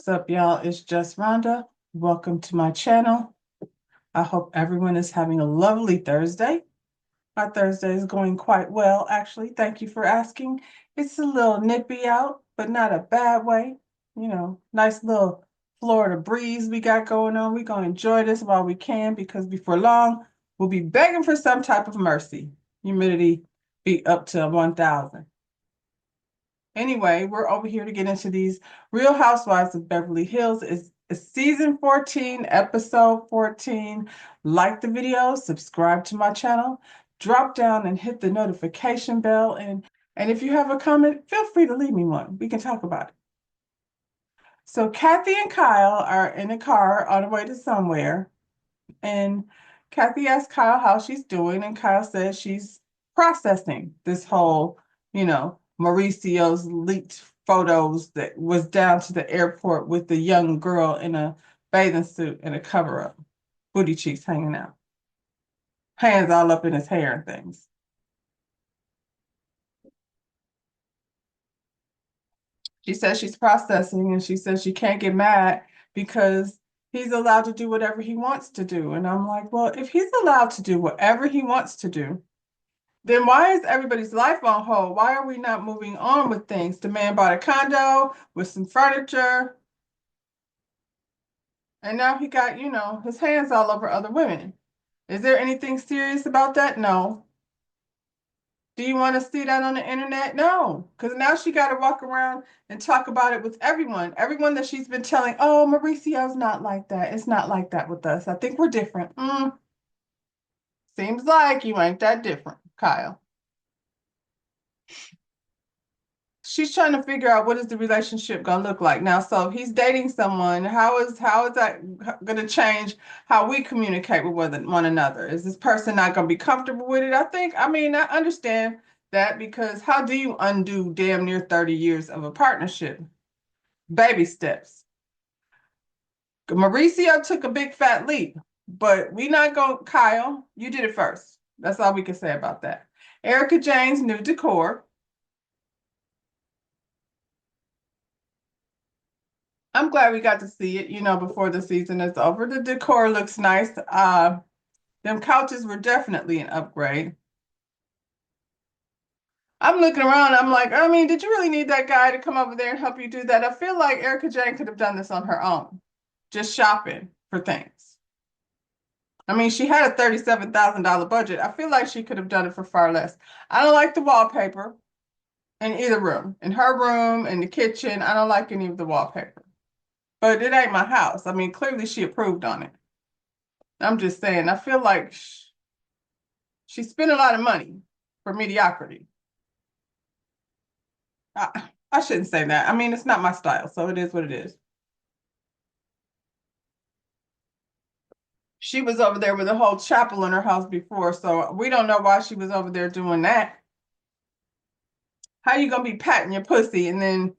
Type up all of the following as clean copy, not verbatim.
What's up, y'all? It's just Rhonda. Welcome to my channel. I hope everyone is having a lovely Thursday. My Thursday is going quite well, actually. Thank you for asking. It's a little nippy out, but not a bad way. Nice little Florida breeze we got going on. We're going to enjoy this while we can because before long, we'll be begging for some type of mercy. Humidity be up to 1,000. Anyway, we're over here to get into these Real Housewives of Beverly Hills. It's season 14, episode 14. Like the video, subscribe to my channel, drop down and hit the notification bell. And if you have a comment, feel free to leave me one. We can talk about it. So Kathy and Kyle are in a car on the way to somewhere. And Kathy asked Kyle how she's doing, and Kyle says she's processing this whole, Mauricio's leaked photos that was down to the airport with the young girl in a bathing suit and a cover-up, booty cheeks hanging out, hands all up in his hair and things. She says she's processing, and she says she can't get mad because he's allowed to do whatever he wants to do. And I'm like, well, if he's allowed to do whatever he wants to do, then why is everybody's life on hold? Why are we not moving on with things? The man bought a condo with some furniture, and now he got, his hands all over other women. Is there anything serious about that? No. Do you want to see that on the internet? No, because now she got to walk around and talk about it with everyone. Everyone that she's been telling, oh, Mauricio's not like that. It's not like that with us. I think we're different. Seems like you ain't that different, Kyle. She's trying to figure out what is the relationship gonna look like now. So if he's dating someone, how is that gonna change how we communicate with one another? Is this person not gonna be comfortable with it? I understand that because how do you undo damn near 30 years of a partnership? Baby steps. Mauricio took a big fat leap, but we not going, Kyle, you did it first. That's all we can say about that. Erica Jane's new decor. I'm glad we got to see it, before the season is over. The decor looks nice. Them couches were definitely an upgrade. I'm looking around, I'm like, did you really need that guy to come over there and help you do that? I feel like Erica Jane could have done this on her own, just shopping for things. She had a $37,000 budget. I feel like she could have done it for far less. I don't like the wallpaper in either room. In her room, in the kitchen, I don't like any of the wallpaper. But it ain't my house. Clearly she approved on it. I'm just saying, I feel like she spent a lot of money for mediocrity. I shouldn't say that. It's not my style, so it is what it is. She was over there with a whole chapel in her house before, so we don't know why she was over there doing that. How you gonna be patting your pussy and then,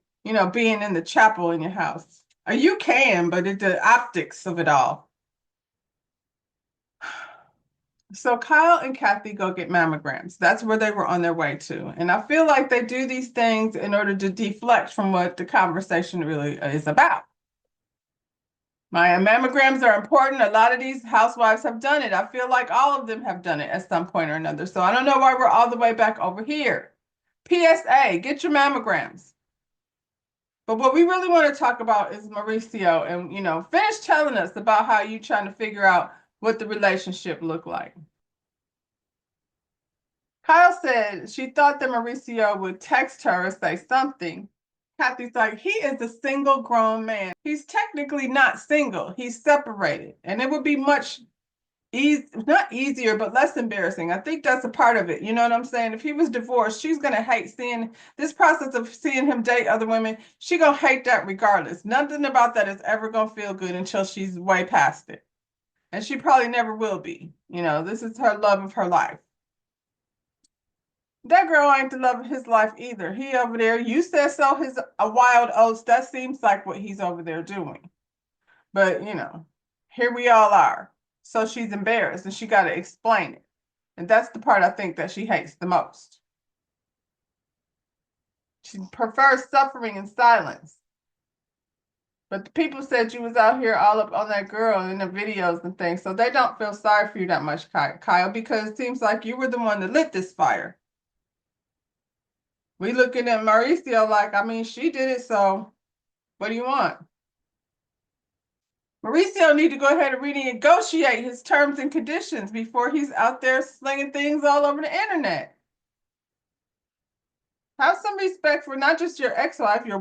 being in the chapel in your house? You can, but it's the optics of it all. So Kyle and Kathy go get mammograms. That's where they were on their way to. And I feel like they do these things in order to deflect from what the conversation really is about. My mammograms are important. A lot of these housewives have done it. I feel like all of them have done it at some point or another. So I don't know why we're all the way back over here. PSA, get your mammograms. But what we really want to talk about is Mauricio and, finish telling us about how you trying to figure out what the relationship looked like. Kyle said she thought that Mauricio would text her or say something. Kathy's like, he is a single grown man. He's technically not single. He's separated. And it would be much not easier, but less embarrassing. I think that's a part of it. You know what I'm saying? If he was divorced, she's going to hate seeing this process of seeing him date other women. She's going to hate that regardless. Nothing about that is ever going to feel good until she's way past it. And she probably never will be. This is her love of her life. That girl ain't the love of his life either. He over there, you said so, his a wild oats. That seems like what he's over there doing. But, here we all are. So she's embarrassed and she got to explain it. And that's the part I think that she hates the most. She prefers suffering in silence. But the people said you was out here all up on that girl in the videos and things, so they don't feel sorry for you that much, Kyle, because it seems like you were the one that lit this fire. We looking at Mauricio like, I mean, she did it, so what do you want? Mauricio need to go ahead and renegotiate his terms and conditions before he's out there slinging things all over the internet. Have some respect for not just your ex-wife, your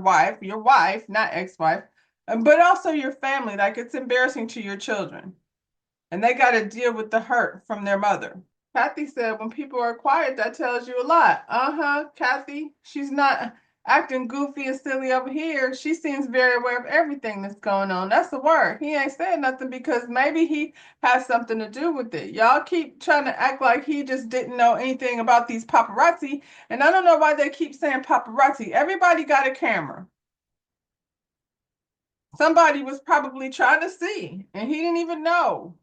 wife, not ex-wife, but also your family. Like it's embarrassing to your children. And they got to deal with the hurt from their mother. Kathy said, when people are quiet, that tells you a lot. Uh-huh, Kathy. She's not acting goofy and silly over here. She seems very aware of everything that's going on. That's the word. He ain't saying nothing because maybe he has something to do with it. Y'all keep trying to act like he just didn't know anything about these paparazzi. And I don't know why they keep saying paparazzi. Everybody got a camera. Somebody was probably trying to see, and he didn't even know.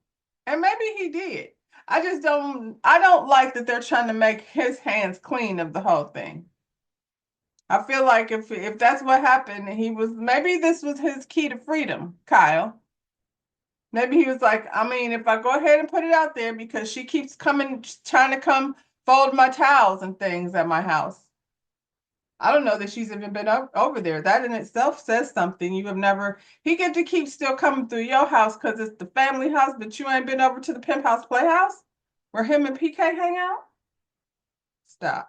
And maybe he did. I don't like that they're trying to make his hands clean of the whole thing. I feel like if that's what happened, he was maybe this was his key to freedom, Kyle. Maybe he was like, I mean, if I go ahead and put it out there because she keeps coming trying to come fold my towels and things at my house. I don't know that she's even been over there. That in itself says something. You have never, he get to keep still coming through your house because it's the family house, but you ain't been over to the Pimp House Playhouse where him and PK hang out? Stop.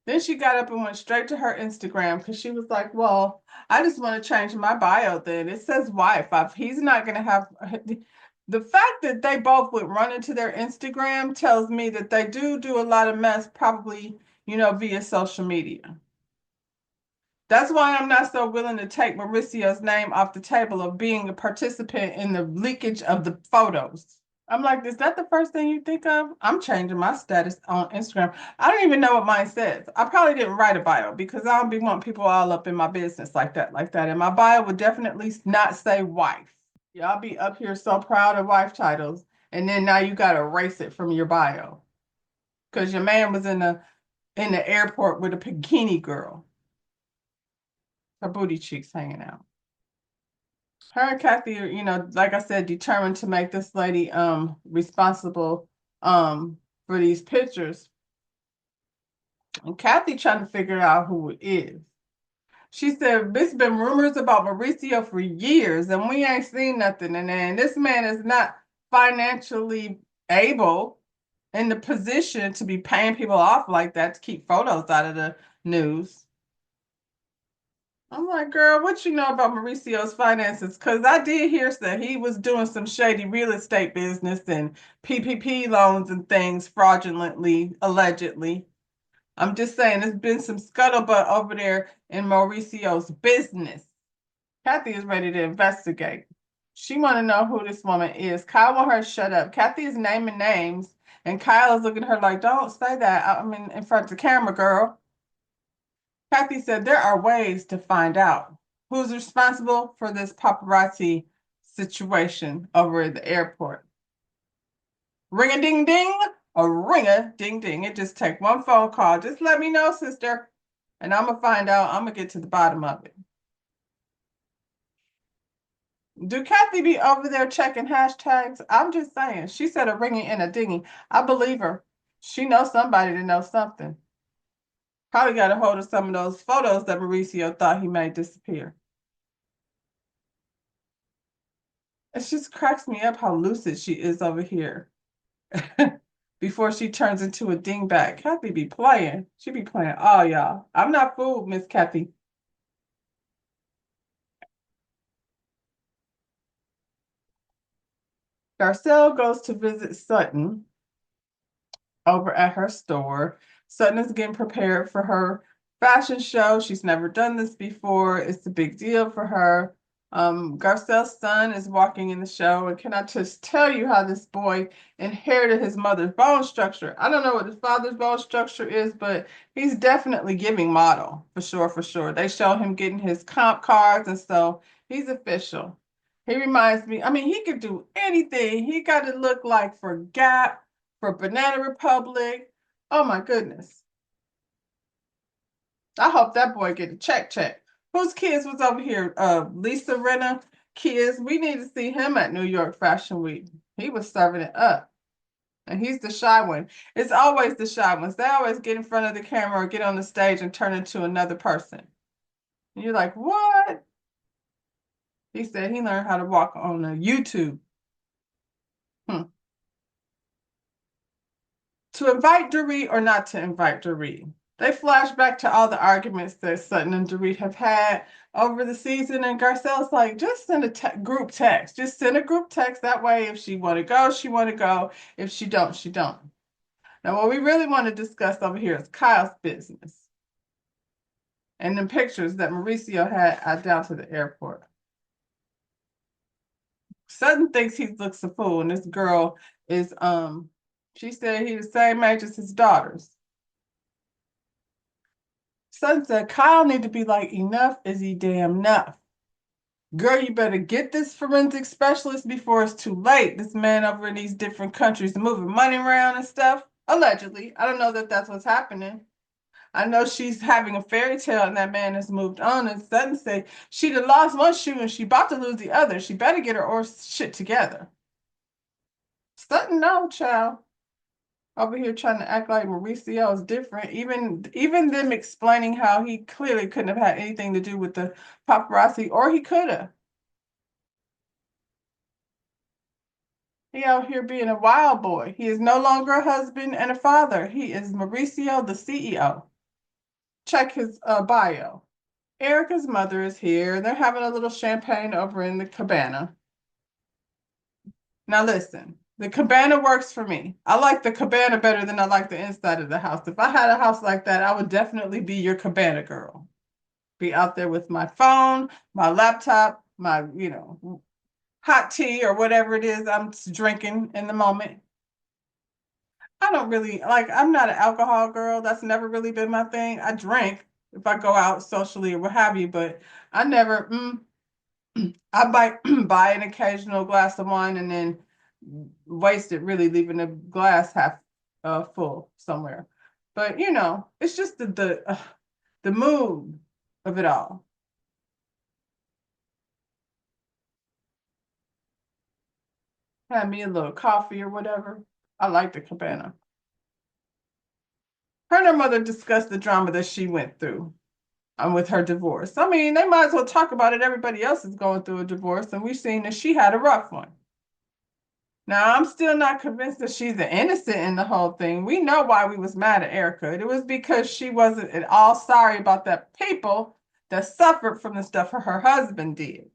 Then she got up and went straight to her Instagram because she was like, well, I just want to change my bio then. It says wife. He's not going to have. The fact that they both would run into their Instagram tells me that they do a lot of mess, probably, via social media. That's why I'm not so willing to take Mauricio's name off the table of being a participant in the leakage of the photos. I'm like, is that the first thing you think of? I'm changing my status on Instagram. I don't even know what mine says. I probably didn't write a bio because I don't be wanting people all up in my business like that, like that. And my bio would definitely not say wife. Y'all be up here so proud of wife titles, and then now you gotta erase it from your bio because your man was in the airport with a bikini girl, her booty cheeks hanging out. Her and Kathy are, like I said, determined to make this lady responsible for these pictures. And Kathy trying to figure out who it is. She said, it's been rumors about Mauricio for years, and we ain't seen nothing. And then this man is not financially able in the position to be paying people off like that to keep photos out of the news. I'm like, girl, what you know about Mauricio's finances? Because I did hear that he was doing some shady real estate business and PPP loans and things fraudulently, allegedly. I'm just saying, there's been some scuttlebutt over there in Mauricio's business. Kathy is ready to investigate. She want to know who this woman is. Kyle want her to shut up. Kathy is naming names, and Kyle is looking at her like, don't say that. I mean, in front of the camera, girl. Kathy said there are ways to find out who's responsible for this paparazzi situation over at the airport. Ring a ding ding, a ring a ding ding. It just take one phone call. Just let me know, sister, and I'm gonna find out. I'm gonna get to the bottom of it. Do Kathy be over there checking hashtags? I'm just saying. She said a ringing and a dinging. I believe her. She knows somebody to know something. Probably got a hold of some of those photos that Mauricio thought he made disappear. It just cracks me up how lucid she is over here before she turns into a dingbat. Kathy be playing. She be playing all y'all. I'm not fooled, Miss Kathy. Garcelle goes to visit Sutton over at her store. Sutton is getting prepared for her fashion show. She's never done this before. It's a big deal for her. Garcelle's son is walking in the show, and can I just tell you how this boy inherited his mother's bone structure? I don't know what his father's bone structure is, but he's definitely giving model for sure, for sure. They show him getting his comp cards, and so he's official. He reminds me, I mean, he could do anything. He got to look like for Gap, for Banana Republic. Oh my goodness. I hope that boy get a check. Whose kids was over here? Lisa Renna kids. We need to see him at New York Fashion Week. He was serving it up. And he's the shy one. It's always the shy ones. They always get in front of the camera or get on the stage and turn into another person. And you're like, what? He said he learned how to walk on YouTube. Hmm. To invite Dorit or not to invite Dorit? They flash back to all the arguments that Sutton and Dorit have had over the season, and Garcelle's like, just send a group text. Just send a group text. That way, if she want to go, she want to go. If she don't, she don't. Now, what we really want to discuss over here is Kyle's business and the pictures that Mauricio had down to the airport. Sutton thinks he looks a fool, and this girl is she said he's the same age as his daughters. Sutton said Kyle need to be like, enough is he damn enough. Girl, you better get this forensic specialist before it's too late. This man over in these different countries moving money around and stuff. Allegedly. I don't know that that's what's happening. I know she's having a fairy tale and that man has moved on. And Sutton say she'd have lost one shoe and she about to lose the other. She better get her shit together. Sutton, no, child. Over here trying to act like Mauricio is different. Even them explaining how he clearly couldn't have had anything to do with the paparazzi, or he could have. He out here being a wild boy. He is no longer a husband and a father. He is Mauricio, the CEO. Check his bio. Erica's mother is here. They're having a little champagne over in the cabana. Now listen, the cabana works for me. I like the cabana better than I like the inside of the house. If I had a house like that, I would definitely be your cabana girl. Be out there with my phone, my laptop, my, hot tea or whatever it is I'm drinking in the moment. I don't really like, I'm not an alcohol girl. That's never really been my thing. I drink if I go out socially or what have you, but I never, I buy an occasional glass of wine and then waste it, really leaving the glass half full somewhere. But it's just the mood of it all. Have me a little coffee or whatever. I like the cabana. Her and her mother discussed the drama that she went through with her divorce. I mean, they might as well talk about it. Everybody else is going through a divorce, and we've seen that she had a rough one. Now, I'm still not convinced that she's the innocent in the whole thing. We know why we was mad at Erica. It was because she wasn't at all sorry about that people that suffered from the stuff her husband did.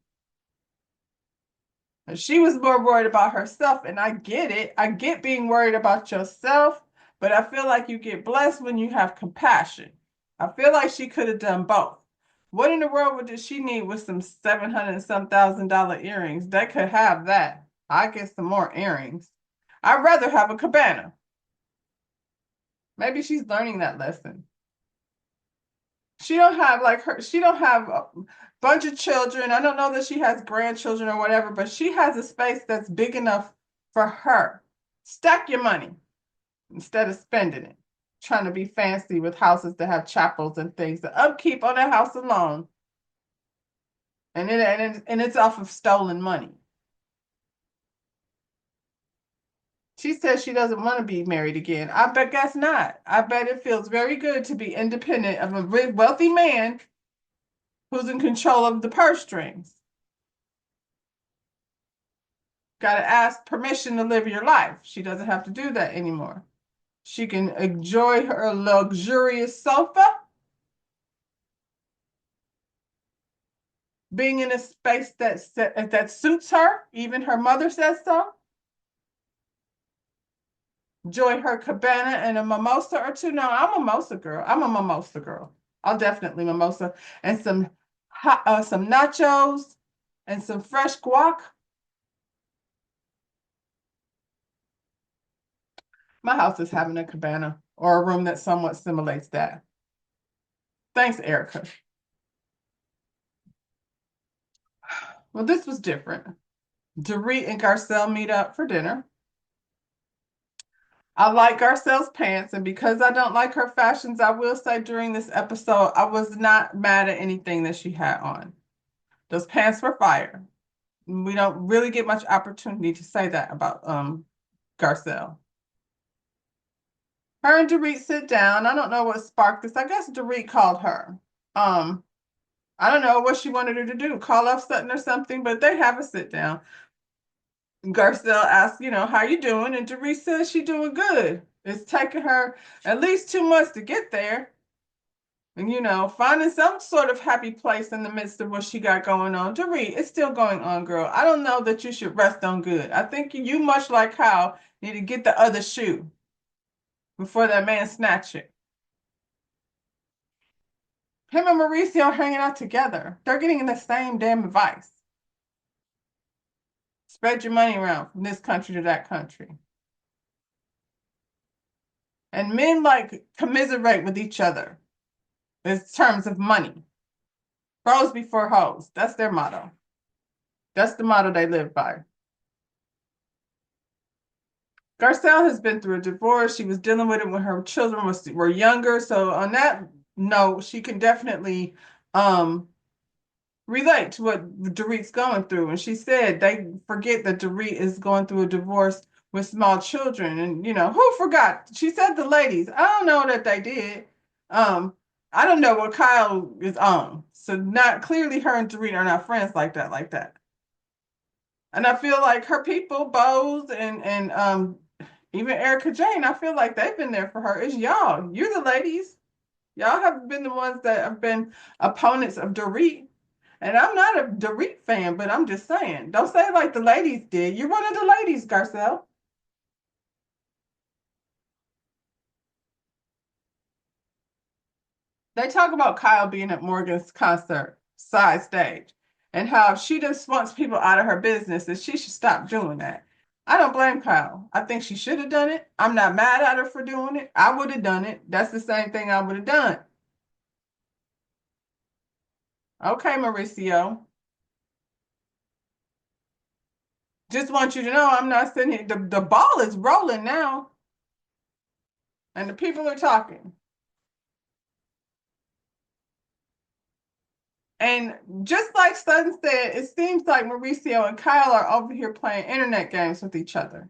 And she was more worried about herself, and I get it. I get being worried about yourself, but I feel like you get blessed when you have compassion. I feel like she could have done both. What in the world did she need with some 700 and some $1,000 earrings? They could have that. I get some more earrings. I'd rather have a cabana. Maybe she's learning that lesson. She don't have she don't have a bunch of children. I don't know that she has grandchildren or whatever, but she has a space that's big enough for her. Stack your money instead of spending it. Trying to be fancy with houses that have chapels and things. The upkeep on that house alone. And it's off of stolen money. She says she doesn't want to be married again. I bet guess not. I bet it feels very good to be independent of a wealthy man who's in control of the purse strings. Got to ask permission to live your life. She doesn't have to do that anymore. She can enjoy her luxurious sofa, being in a space that suits her. Even her mother says so. Enjoy her cabana and a mimosa or two. No, I'm a mimosa girl. I'm a mimosa girl. I'll definitely mimosa and some nachos and some fresh guac. My house is having a cabana or a room that somewhat simulates that. Thanks, Erica. Well, this was different. Dorit and Garcelle meet up for dinner. I like Garcelle's pants, and because I don't like her fashions, I will say during this episode, I was not mad at anything that she had on. Those pants were fire. We don't really get much opportunity to say that about Garcelle. Her and Dorit sit down. I don't know what sparked this. I guess Dorit called her. Um, I don't know what she wanted her to do, call off Sutton or something, but they have a sit down. Garcelle asks, how you doing? And Dorit says she doing good. It's taking her at least 2 months to get there. And, finding some sort of happy place in the midst of what she got going on. Dorit, it's still going on, girl. I don't know that you should rest on good. I think you, much like Kyle, need to get the other shoe before that man snatch it. Him and Mauricio hanging out together. They're getting the same damn advice. Spread your money around from this country to that country. And men like commiserate with each other in terms of money. Bros before hoes. That's their motto. That's the motto they live by. Garcelle has been through a divorce. She was dealing with it when her children were younger. So on that note, she can definitely relate to what Dorit's going through. And she said they forget that Dorit is going through a divorce with small children. And who forgot? She said the ladies. I don't know that they did. I don't know what Kyle is on. So not clearly her and Dorit are not friends like that. And I feel like her people, Bose and even Erica Jane, I feel like they've been there for her. It's y'all. You're the ladies. Y'all have been the ones that have been opponents of Dorit. And I'm not a Dorit fan, but I'm just saying. Don't say it like the ladies did. You're one of the ladies, Garcelle. They talk about Kyle being at Morgan's concert, side stage, and how she just wants people out of her business and she should stop doing that. I don't blame Kyle. I think she should have done it. I'm not mad at her for doing it. I would have done it. That's the same thing I would have done. Okay, Mauricio. Just want you to know I'm not sitting here. The ball is rolling now, and the people are talking. And just like Sutton said, it seems like Mauricio and Kyle are over here playing internet games with each other.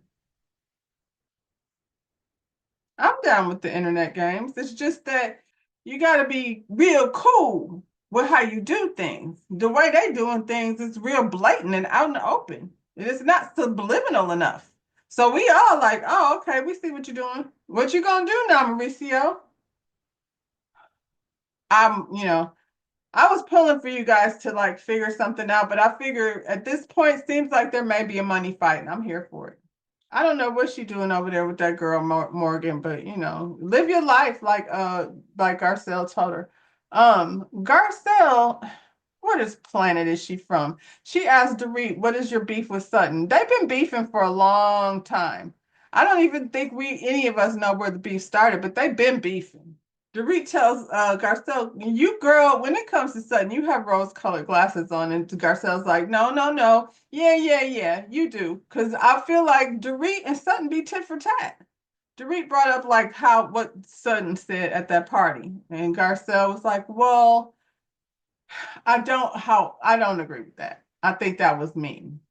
I'm down with the internet games. It's just that you got to be real cool with how you do things. The way they doing things is real blatant and out in the open. It's not subliminal enough. So we all like, oh, okay, we see what you're doing. What you gonna do now, Mauricio? I'm, I was pulling for you guys to like figure something out, but I figure at this point, seems like there may be a money fight, and I'm here for it. I don't know what she's doing over there with that girl Morgan, but live your life like Garcelle told her. Garcelle, what is planet is she from? She asked Dorit, "What is your beef with Sutton?" They've been beefing for a long time. I don't even think any of us know where the beef started, but they've been beefing. Dorit tells Garcelle, "You girl, when it comes to Sutton, you have rose-colored glasses on." And Garcelle's like, "No, no, no. Yeah, you do." Because I feel like Dorit and Sutton be tit for tat. Dorit brought up like what Sutton said at that party. And Garcelle was like, "Well, I don't agree with that. I think that was mean."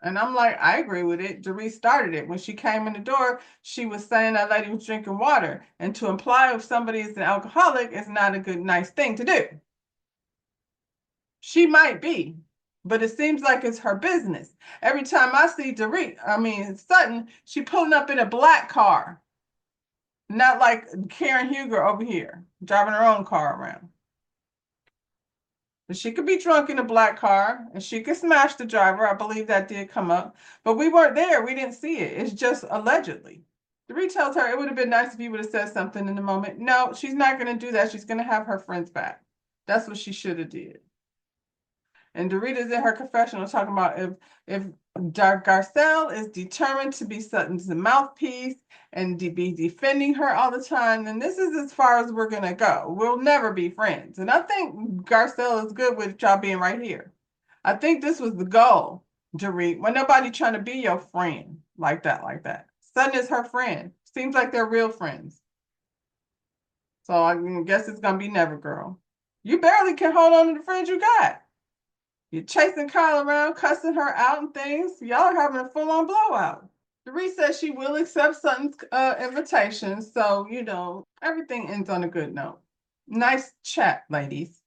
And I'm like, I agree with it. Dorit started it. When she came in the door, she was saying that lady was drinking water. And to imply if somebody is an alcoholic is not a nice thing to do. She might be, but it seems like it's her business. Every time I see Sutton, she pulling up in a black car. Not like Karen Huger over here, driving her own car around. She could be drunk in a black car and she could smash the driver. I believe that did come up, but we weren't there. We didn't see it. It's just allegedly. Dorit tells her it would have been nice if you would have said something in the moment. No, she's not going to do that. She's going to have her friends back. That's what she should have did. And Dorita's in her confessional talking about if Garcelle is determined to be Sutton's mouthpiece and to be defending her all the time, then this is as far as we're gonna go. We'll never be friends. And I think Garcelle is good with y'all being right here. I think this was the goal, Dorit. When nobody trying to be your friend like that. Sutton is her friend. Seems like they're real friends. So I guess it's gonna be never, girl. You barely can hold on to the friends you got. You're chasing Kyle around, cussing her out and things. Y'all are having a full-on blowout. Dorit says she will accept Sutton's invitation, so everything ends on a good note. Nice chat, ladies.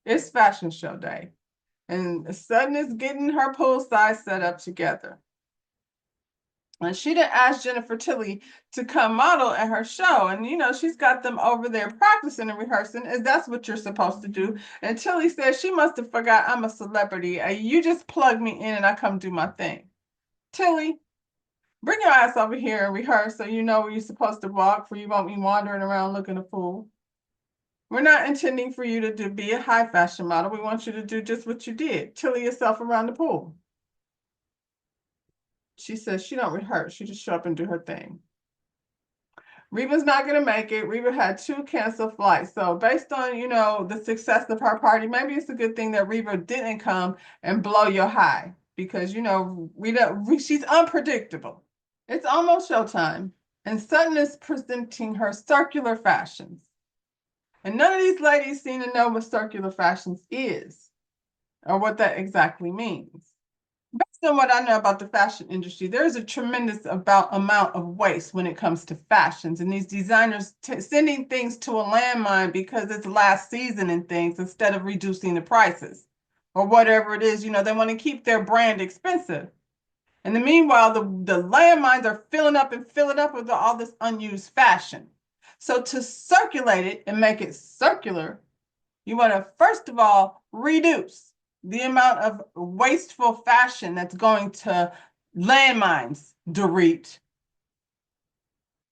It's fashion show day, and Sutton is getting her poolside set up together. And she didn't ask Jennifer Tilly to come model at her show. And, she's got them over there practicing and rehearsing, and that's what you're supposed to do. And Tilly says she must have forgot I'm a celebrity. You just plug me in and I come do my thing. Tilly, bring your ass over here and rehearse so you know where you're supposed to walk, for you won't be wandering around looking a fool. We're not intending for you to be a high fashion model. We want you to do just what you did. Tilly yourself around the pool. She says she don't rehearse. She just show up and do her thing. Reba's not going to make it. Reba had 2 canceled flights. So based on, the success of her party, maybe it's a good thing that Reba didn't come and blow your high because, she's unpredictable. It's almost showtime, and Sutton is presenting her circular fashions. And none of these ladies seem to know what circular fashions is or what that exactly means. Based on what I know about the fashion industry, there's a tremendous amount of waste when it comes to fashions, and these designers sending things to a landmine because it's last season and things instead of reducing the prices or whatever it is. They want to keep their brand expensive. And then meanwhile, the landmines are filling up with all this unused fashion. So to circulate it and make it circular, you want to first of all reduce the amount of wasteful fashion that's going to landmines, Dorit.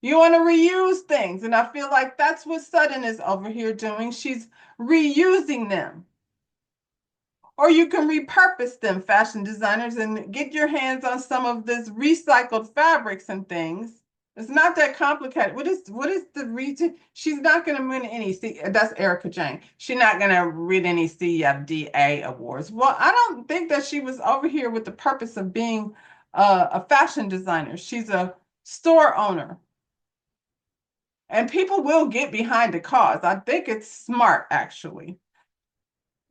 You want to reuse things, and I feel like that's what Sutton is over here doing. She's reusing them. Or you can repurpose them, fashion designers, and get your hands on some of this recycled fabrics and things. It's not that complicated. What is the reason? She's not going to win any. That's Erica Jane. She's not going to win any CFDA awards. Well, I don't think that she was over here with the purpose of being a fashion designer. She's a store owner. And people will get behind the cause. I think it's smart, actually.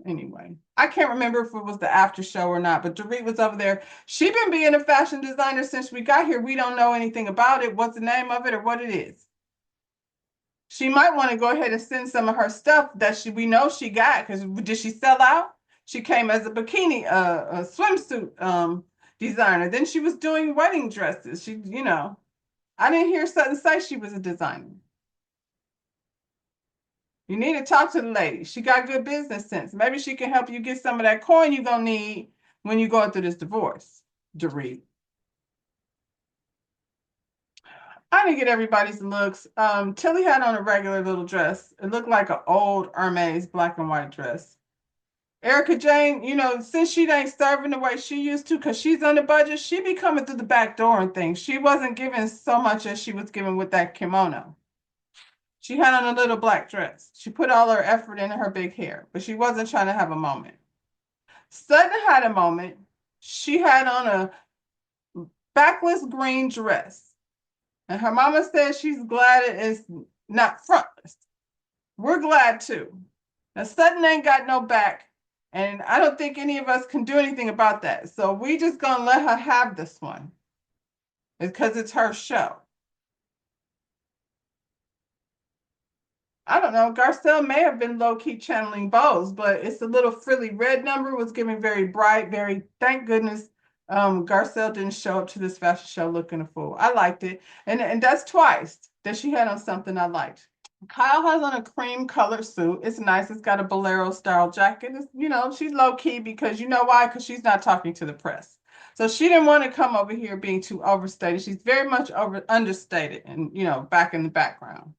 Anyway, I can't remember if it was the after show or not, but Dorit was over there. She been being a fashion designer since we got here. We don't know anything about it, what's the name of it or what it is. She might want to go ahead and send some of her stuff that we know she got, because did she sell out? She came as a bikini, a swimsuit designer. Then she was doing wedding dresses. I didn't hear Sutton say she was a designer. You need to talk to the lady. She got good business sense. Maybe she can help you get some of that coin you're going to need when you're going through this divorce, Dorit. I didn't get everybody's looks. Tilly had on a regular little dress. It looked like an old Hermes black and white dress. Erica Jane, since she ain't serving the way she used to because she's on the budget, she be coming through the back door and things. She wasn't giving so much as she was giving with that kimono. She had on a little black dress. She put all her effort into her big hair, but she wasn't trying to have a moment. Sutton had a moment. She had on a backless green dress. And her mama said she's glad it is not frontless. We're glad too. Now, Sutton ain't got no back, and I don't think any of us can do anything about that. So we just gonna let her have this one because it's her show. I don't know. Garcelle may have been low-key channeling Bose, but it's a little frilly red number was giving very bright, very, thank goodness Garcelle didn't show up to this fashion show looking a fool. I liked it. And that's twice that she had on something I liked. Kyle has on a cream colored suit. It's nice. It's got a bolero style jacket. She's low-key because you know why? Because she's not talking to the press. So she didn't want to come over here being too overstated. She's very much understated and, back in the background.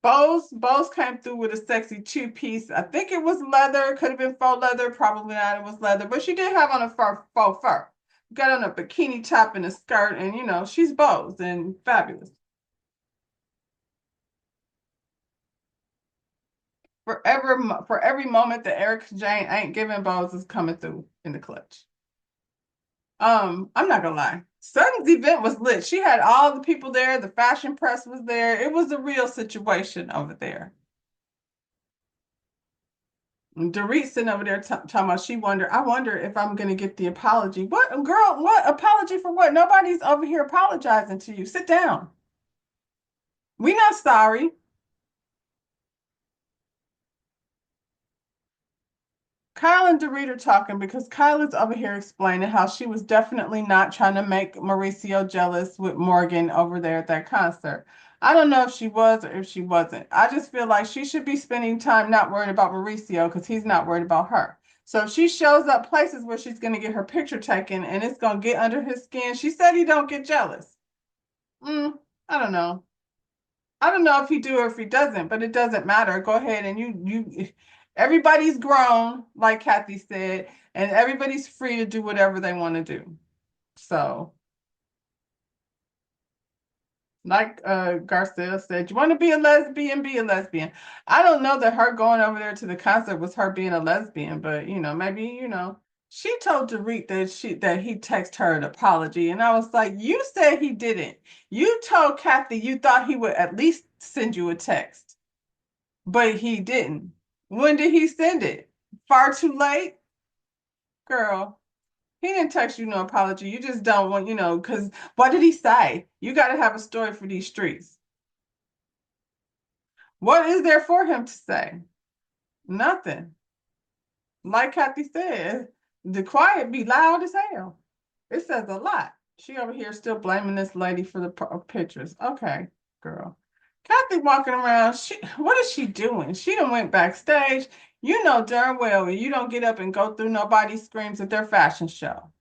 Bose came through with a sexy 2-piece. I think it was leather. Could have been faux leather. Probably not. It was leather. But she did have on a faux fur. Got on a bikini top and a skirt. And, she's Bose and fabulous. For every moment that Erica Jane ain't giving, Bose is coming through in the clutch. I'm not going to lie. Sutton's event was lit. She had all the people there. The fashion press was there. It was a real situation over there. And Dorit sitting over there talking about I wonder if I'm going to get the apology. What, girl, what apology for what? Nobody's over here apologizing to you. Sit down. We not sorry. Kyle and Dorit are talking because Kyle is over here explaining how she was definitely not trying to make Mauricio jealous with Morgan over there at that concert. I don't know if she was or if she wasn't. I just feel like she should be spending time not worried about Mauricio because he's not worried about her. So if she shows up places where she's going to get her picture taken and it's going to get under his skin, she said he don't get jealous. I don't know. I don't know if he do or if he doesn't, but it doesn't matter. Go ahead and everybody's grown, like Kathy said, and everybody's free to do whatever they want to do. So, like Garcia said, you want to be a lesbian, be a lesbian. I don't know that her going over there to the concert was her being a lesbian, but maybe, she told Dorit that he texted her an apology, and I was like, you said he didn't. You told Kathy you thought he would at least send you a text, but he didn't. When did he send it? Far too late, girl. He didn't text you no apology. You just don't want, because what did he say? You got to have a story for these streets. What is there for him to say? Nothing. Like Kathy said, the quiet be loud as hell. It says a lot. She over here still blaming this lady for the pictures. Okay, girl. Kathy walking around. What is she doing? She done went backstage. You know darn well you don't get up and go through nobody's screams at their fashion show.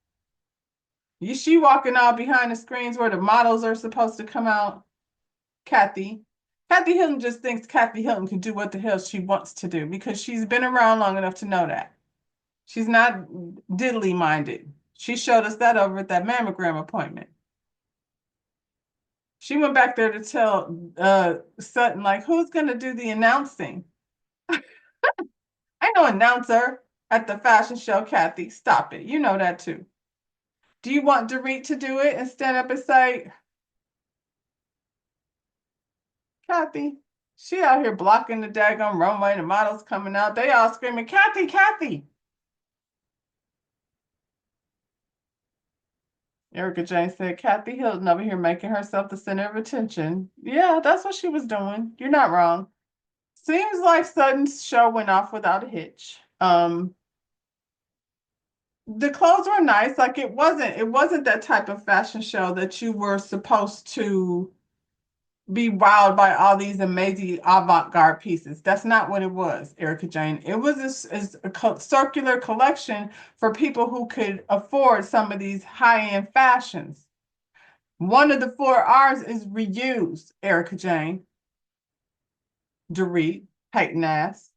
She walking all behind the screens where the models are supposed to come out. Kathy. Kathy Hilton just thinks Kathy Hilton can do what the hell she wants to do because she's been around long enough to know that. She's not diddly minded. She showed us that over at that mammogram appointment. She went back there to tell Sutton, like, who's going to do the announcing? I know announcer at the fashion show, Kathy. Stop it. You know that too. Do you want Dorit to do it and stand up and say, Kathy, she out here blocking the daggone runway, the models coming out. They all screaming, Kathy, Kathy. Erica Jane said, Kathy Hilton over here making herself the center of attention. Yeah, that's what she was doing. You're not wrong. Seems like Sutton's show went off without a hitch. The clothes were nice. Like it wasn't that type of fashion show that you were supposed to be wowed by all these amazing avant-garde pieces. That's not what it was, Erica Jane. It was a circular collection for people who could afford some of these high-end fashions. One of the 4 R's is reuse, Erica Jane. Dorit, Peyton ass.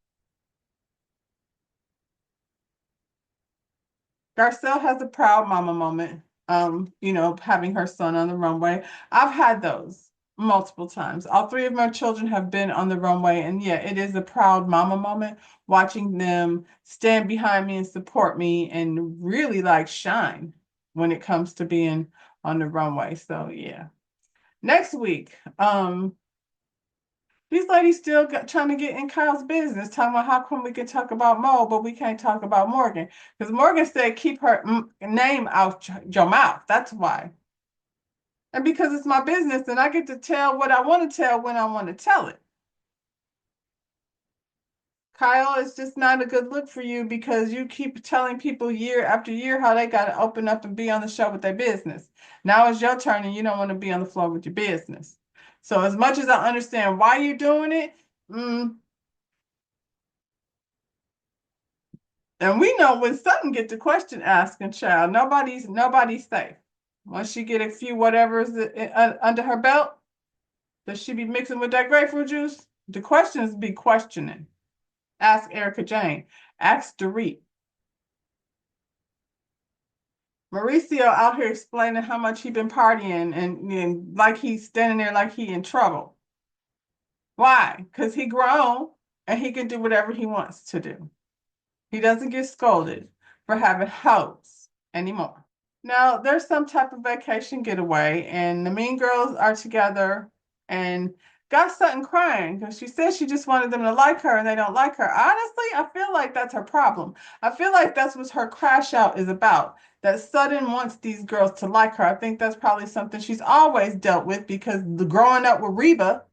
Garcelle has a proud mama moment. Having her son on the runway. I've had those multiple times. All 3 of my children have been on the runway, and yeah, it is a proud mama moment watching them stand behind me and support me and really like shine when it comes to being on the runway. So yeah. Next week, these ladies still trying to get in Kyle's business, talking about how come we can talk about Mo, but we can't talk about Morgan. Because Morgan said, keep her name out your mouth. That's why. And because it's my business and I get to tell what I want to tell when I want to tell it. Kyle, it's just not a good look for you because you keep telling people year after year how they got to open up and be on the show with their business. Now it's your turn and you don't want to be on the floor with your business. So as much as I understand why you're doing it, and we know when Sutton get the question asking, child, nobody's safe. Once she get a few whatever's under her belt, does she be mixing with that grapefruit juice? The questions be questioning. Ask Erica Jane. Ask Dorit. Mauricio out here explaining how much he been partying and like he's standing there like he in trouble. Why? Because he grown and he can do whatever he wants to do. He doesn't get scolded for having hoes anymore. Now, there's some type of vacation getaway, and the mean girls are together and got Sutton crying because she said she just wanted them to like her and they don't like her. Honestly, I feel like that's her problem. I feel like that's what her crash out is about. That Sutton wants these girls to like her. I think that's probably something she's always dealt with because growing up with Reba,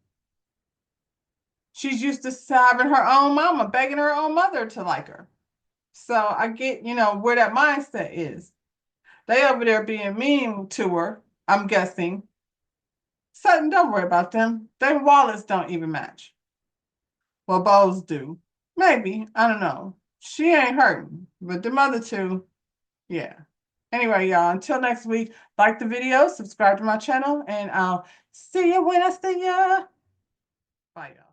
she's used to having her own mama, begging her own mother to like her. So I get, where that mindset is. They over there being mean to her, I'm guessing. Sutton, don't worry about them. Their wallets don't even match. Well, Bose do. Maybe. I don't know. She ain't hurting. But the other two, yeah. Anyway, y'all, until next week, like the video, subscribe to my channel, and I'll see you when I see ya. Bye, y'all.